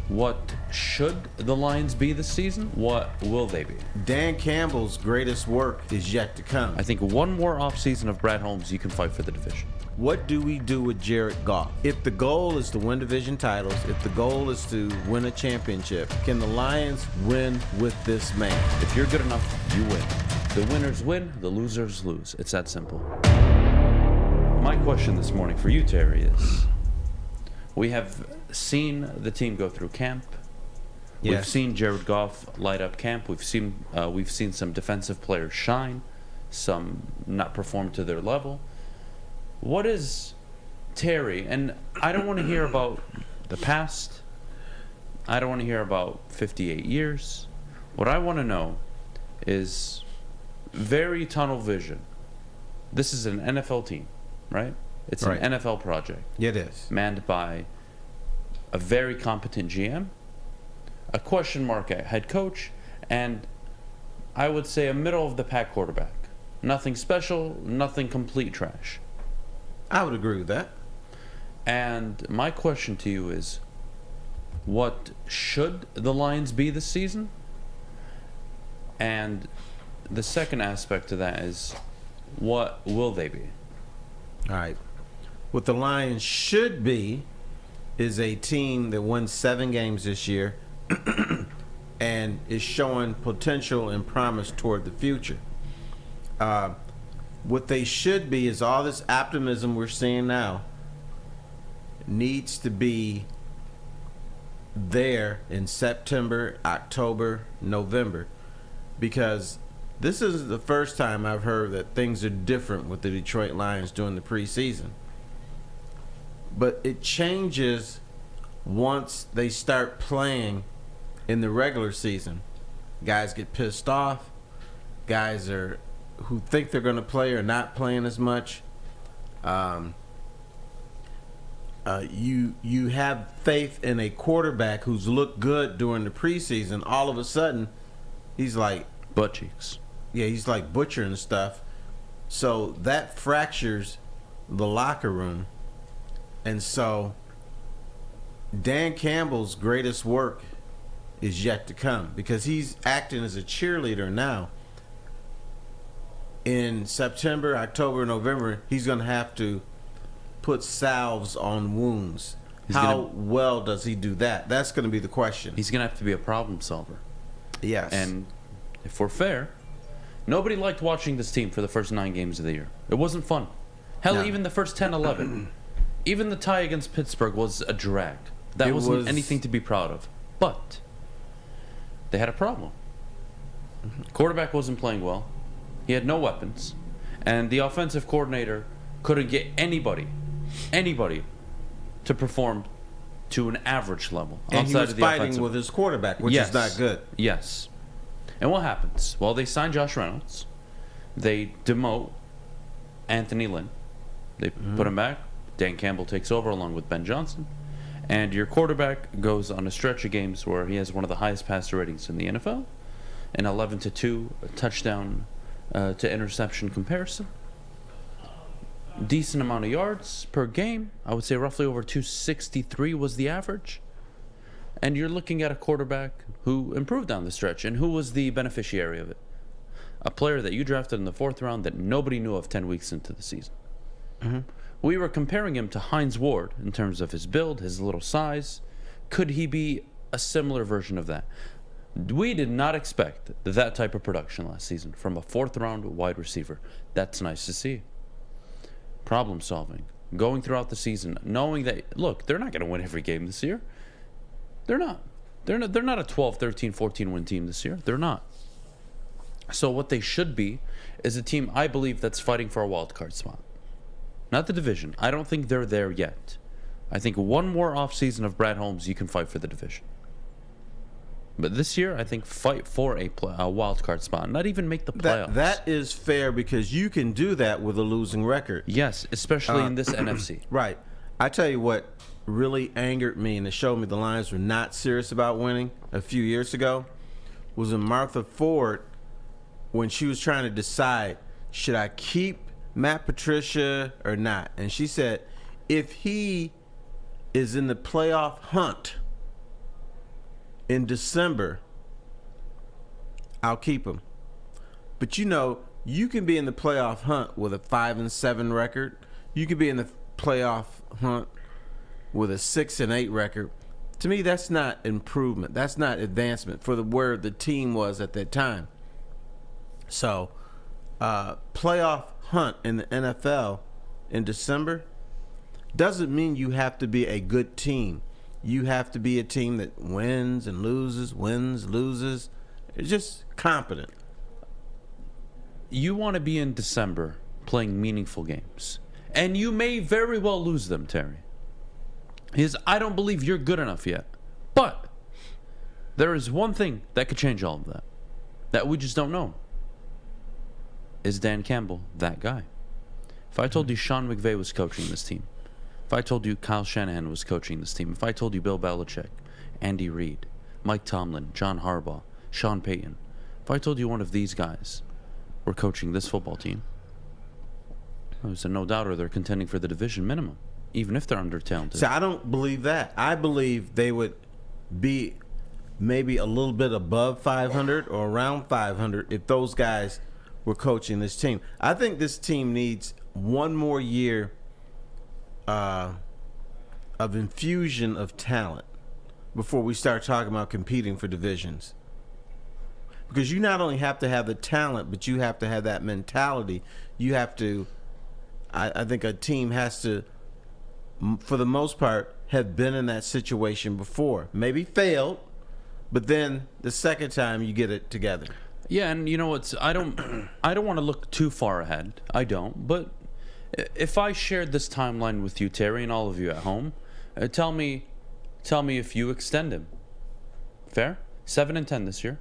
What should the Lions be this season? What will they be? Dan Campbell's greatest work is yet to come. I think one more offseason of Brad Holmes, you can fight for the division. What do we do with Jared Goff? If the goal is to win division titles, if the goal is to win a championship, can the Lions win with this man? If you're good enough, you win. The winners win, the losers lose. It's that simple. My question this morning for you, Terry, is we have seen the team go through camp. Yes. We've seen Jared Goff light up camp. We've seen some defensive players shine, some not perform to their level. What is Terry? And I don't want to hear about the past. I don't want to hear about 58 years. What I want to know is very tunnel vision. This is an NFL team, right? It's right. an NFL project. It is. Manned by a very competent GM, a question mark at head coach, and I would say a middle-of-the-pack quarterback. Nothing special, nothing complete trash. I would agree with that. And my question to you is, what should the Lions be this season? And the second aspect to that is, what will they be? All right. What the Lions should be is a team that won 7 games this year and is showing potential and promise toward the future. What they should be is all this optimism we're seeing now needs to be there in September, October, November, because this is the first time I've heard that things are different with the Detroit Lions during the preseason. But it changes once they start playing in the regular season. Guys get pissed off. Guys who think they're going to play are not playing as much. You have faith in a quarterback who's looked good during the preseason. All of a sudden, he's like butt cheeks. Yeah, he's like butchering stuff. So that fractures the locker room. And so Dan Campbell's greatest work is yet to come because he's acting as a cheerleader now. In September, October, November, he's going to have to put salves on wounds. How well does he do that? That's going to be the question. He's going to have to be a problem solver. Yes. And if we're fair, nobody liked watching this team for the first 9 games of the year. It wasn't fun. Hell, No. even the first 10, 11. Even the tie against Pittsburgh was a drag. That wasn't anything to be proud of. But they had a problem. Quarterback wasn't playing well. He had no weapons. And the offensive coordinator couldn't get anybody to perform to an average level. And he was of the fighting offensive. with his quarterback, which Yes. is not good. Yes. And what happens? Well, they sign Josh Reynolds. They demote Anthony Lynn. They put him back. Dan Campbell takes over along with Ben Johnson. And your quarterback goes on a stretch of games where he has one of the highest passer ratings in the NFL. An 11-2 touchdown to interception comparison. Decent amount of yards per game. I would say roughly over 263 was the average. And you're looking at a quarterback who improved down the stretch. And who was the beneficiary of it? A player that you drafted in the 4th round that nobody knew of 10 weeks into the season. Mm-hmm. We were comparing him to Hines Ward in terms of his build, his little size. Could he be a similar version of that? We did not expect that type of production last season from a 4th round wide receiver. That's nice to see. Problem solving. Going throughout the season, knowing that, look, they're not going to win every game this year. They're not. They're not a 12, 13, 14 win team this year. They're not. So what they should be is a team, I believe, that's fighting for a wild card spot. Not the division. I don't think they're there yet. I think one more offseason of Brad Holmes, you can fight for the division. But this year, I think fight for a wild card spot. Not even make the playoffs. That is fair because you can do that with a losing record. Yes, especially in this NFC. Right. I tell you what really angered me and it showed me the Lions were not serious about winning a few years ago was when Martha Ford, when she was trying to decide, should I keep Matt Patricia or not? And she said, if he is in the playoff hunt, in December, I'll keep him. But you can be in the playoff hunt with a 5-7 record. You could be in the playoff hunt with a 6-8 record. To me, that's not improvement. That's not advancement for where the team was at that time. So, playoff hunt in the NFL in December doesn't mean you have to be a good team. You have to be a team that wins and loses, wins, loses. It's just competent. You want to be in December playing meaningful games. And you may very well lose them, Terry. I don't believe you're good enough yet. But there is one thing that could change all of that we just don't know. Is Dan Campbell that guy? If I told you Sean McVay was coaching this team, if I told you Kyle Shanahan was coaching this team, if I told you Bill Belichick, Andy Reid, Mike Tomlin, John Harbaugh, Sean Payton, if I told you one of these guys were coaching this football team, I said no doubter they're contending for the division minimum, even if they're under-talented. So I don't believe that. I believe they would be maybe a little bit above 500 or around 500 if those guys were coaching this team. I think this team needs one more year of infusion of talent before we start talking about competing for divisions. Because you not only have to have the talent, but you have to have that mentality. You have to, I think a team has to, for the most part, have been in that situation before. Maybe failed, but then the second time you get it together. Yeah, and I don't want to look too far ahead. I don't. But if I shared this timeline with you, Terry, and all of you at home, tell me if you extend him. Fair? 7-10 this year.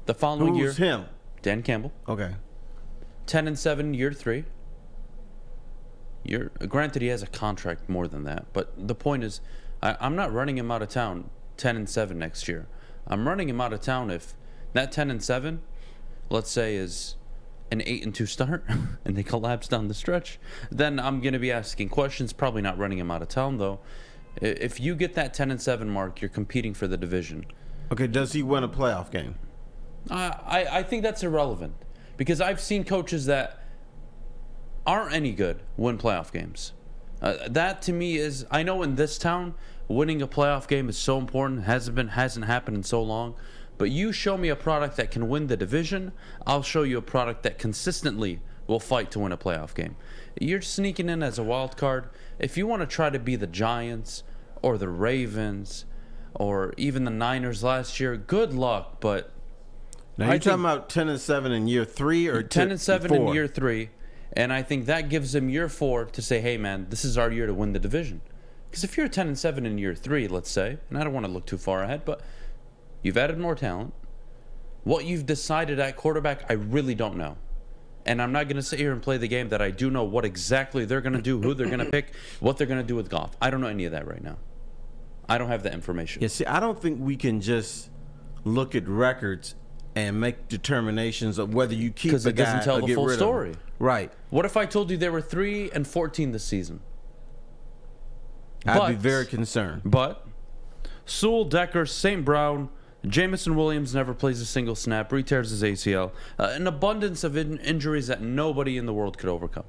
The following year, Who's him? Dan Campbell. Okay. 10-7 year 3. Granted, he has a contract more than that, but the point is, I'm not running him out of town 10-7 next year. I'm running him out of town if that 10-7, let's say, is an 8-2 start, and they collapse down the stretch. Then I'm going to be asking questions. Probably not running him out of town though. If you get that 10-7 mark, you're competing for the division. Okay. Does he win a playoff game? I think that's irrelevant because I've seen coaches that aren't any good win playoff games. That to me is, I know in this town winning a playoff game is so important. Hasn't happened in so long. But you show me a product that can win the division, I'll show you a product that consistently will fight to win a playoff game. You're sneaking in as a wild card. If you want to try to be the Giants or the Ravens or even the Niners last year, good luck. But now you're talking about 10-7 in year 3 or 10-7 in year 3, and I think that gives them year 4 to say, hey man, this is our year to win the division. Because if you're 10-7 in year 3, let's say, and I don't want to look too far ahead, but you've added more talent. What you've decided at quarterback, I really don't know. And I'm not going to sit here and play the game that I do know what exactly they're going to do, who they're going to pick, what they're going to do with Goff. I don't know any of that right now. I don't have that information. Yeah, see, I don't think we can just look at records and make determinations of whether you keep a guy or get rid of him. Because it doesn't tell the full story. Right. What if I told you they were 3-14 this season? I'd be very concerned. But Sewell, Decker, St. Brown, Jamison Williams never plays a single snap, re-tears his ACL. An abundance of injuries that nobody in the world could overcome.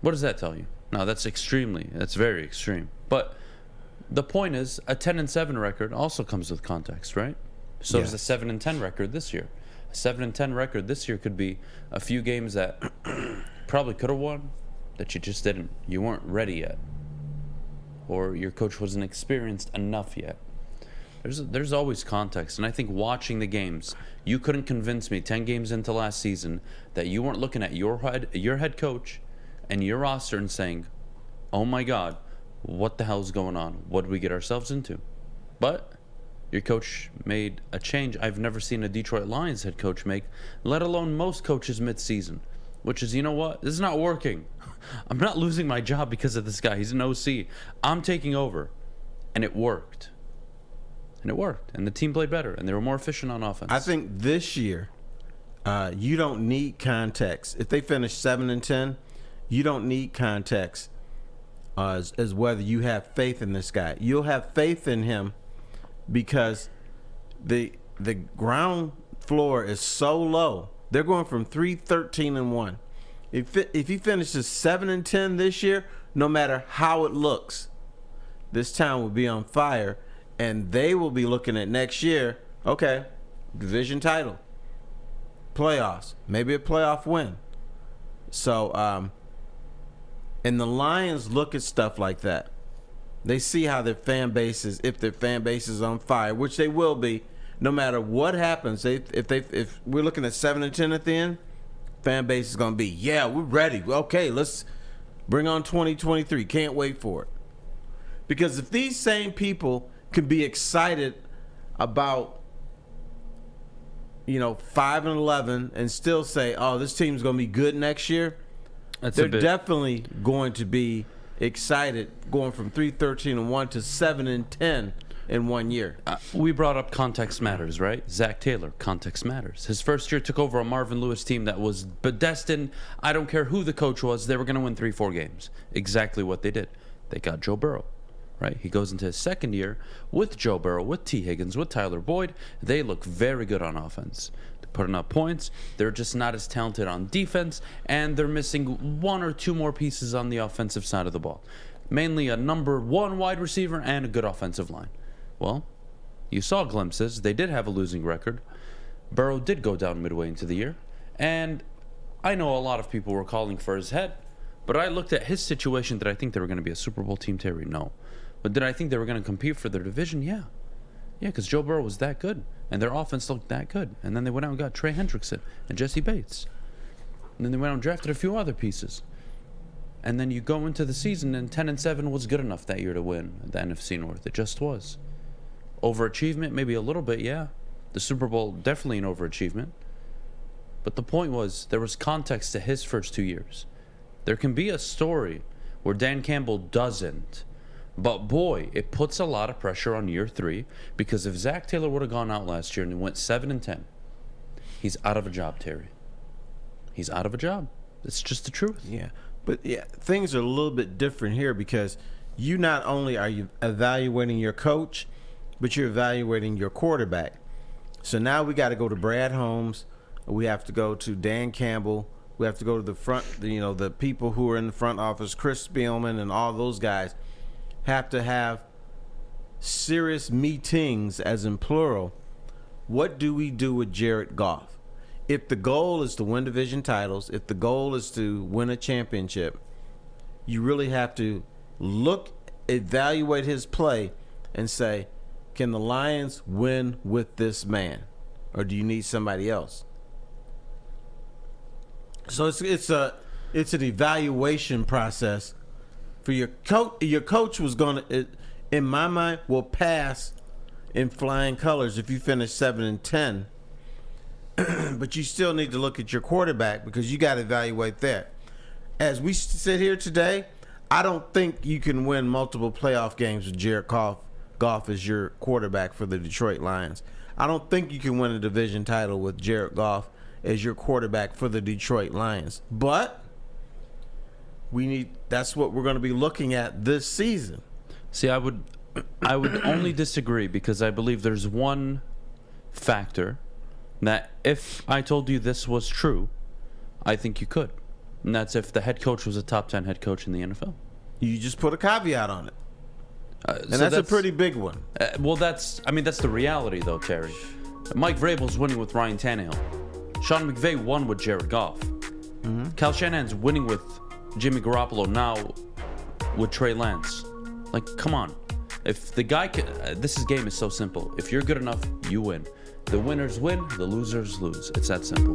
What does that tell you? No, that's very extreme. But the point is, a 10-7 record also comes with context, right? So does a 7-10 record this year. A 7-10 record this year could be a few games that probably could have won, that you just didn't. You weren't ready yet. Or your coach wasn't experienced enough yet. There's always context. And I think watching the games, you couldn't convince me 10 games into last season that you weren't looking at your head coach and your roster and saying, oh my God, what the hell is going on? What did we get ourselves into? But your coach made a change I've never seen a Detroit Lions head coach make, let alone most coaches mid-season, which is, you know what? This is not working. I'm not losing my job because of this guy. He's an OC. I'm taking over. And it worked. And the team played better, and they were more efficient on offense. I think this year, you don't need context. If they finish 7-10, you don't need context as whether you have faith in this guy. You'll have faith in him because the ground floor is so low. They're going from 3-13-1. If he finishes 7-10 this year, no matter how it looks, this town will be on fire, and they will be looking at next year. Okay, division title, playoffs, maybe a playoff win. So, and the Lions look at stuff like that. They see how their fan base is, if their fan base is on fire, which they will be, no matter what happens. If we're looking at 7-10 at the end, fan base is going to be, yeah, we're ready. Okay, let's bring on 2023. Can't wait for it. Because if these same people can be excited about, 5-11 and still say, oh, this team's going to be good next year, they're definitely going to be excited going from 3-13-1 to 7-10 in 1 year. We brought up context matters, right? Zach Taylor, context matters. His first year took over a Marvin Lewis team that was destined. I don't care who the coach was, they were going to win 3-4 games. Exactly what they did. They got Joe Burrow, right? He goes into his second year with Joe Burrow, with T. Higgins, with Tyler Boyd. They look very good on offense. They're putting up points. They're just not as talented on defense, and they're missing one or two more pieces on the offensive side of the ball. Mainly a number one wide receiver and a good offensive line. Well, you saw glimpses. They did have a losing record. Burrow did go down midway into the year. And I know a lot of people were calling for his head, but I looked at his situation. Did I think they were going to be a Super Bowl team, Terry? No. But did I think they were going to compete for their division? Yeah. Yeah, because Joe Burrow was that good, and their offense looked that good. And then they went out and got Trey Hendrickson and Jesse Bates. And then they went out and drafted a few other pieces. And then you go into the season, and 10-7 was good enough that year to win the NFC North. It just was. Overachievement, maybe a little bit, yeah. The Super Bowl, definitely an overachievement. But the point was, there was context to his first 2 years. There can be a story where Dan Campbell doesn't. But boy, it puts a lot of pressure on year 3, because if Zach Taylor would have gone out last year and went 7-10, he's out of a job, Terry. He's out of a job. It's just the truth. Yeah. But yeah, things are a little bit different here, because you not only are you evaluating your coach, but you're evaluating your quarterback. So now we got to go to Brad Holmes. We have to go to Dan Campbell. We have to go to the front, the people who are in the front office, Chris Spielman and all those guys, have to have serious meetings, as in plural. What do we do with Jared Goff? If the goal is to win division titles, if the goal is to win a championship, you really have to evaluate his play and say, can the Lions win with this man, or do you need somebody else? So it's an evaluation process for your coach. Your coach was gonna, in my mind, will pass in flying colors if you finish 7-10. But you still need to look at your quarterback, because you got to evaluate that. As we sit here today, I don't think you can win multiple playoff games with Jared Goff as your quarterback for the Detroit Lions. I don't think you can win a division title with Jared Goff as your quarterback for the Detroit Lions. But that's what we're going to be looking at this season. See, I would only disagree, because I believe there's one factor that if I told you this was true, I think you could. And that's if the head coach was a top 10 head coach in the NFL. You just put a caveat on it. And so that's a pretty big one. Well, that's the reality, though, Terry. Mike Vrabel's winning with Ryan Tannehill. Sean McVay won with Jared Goff. Mm-hmm. Kyle Shanahan's winning with Jimmy Garoppolo, now with Trey Lance. Like, come on. If the guy this game is so simple. If you're good enough, you win. The winners win, the losers lose. It's that simple.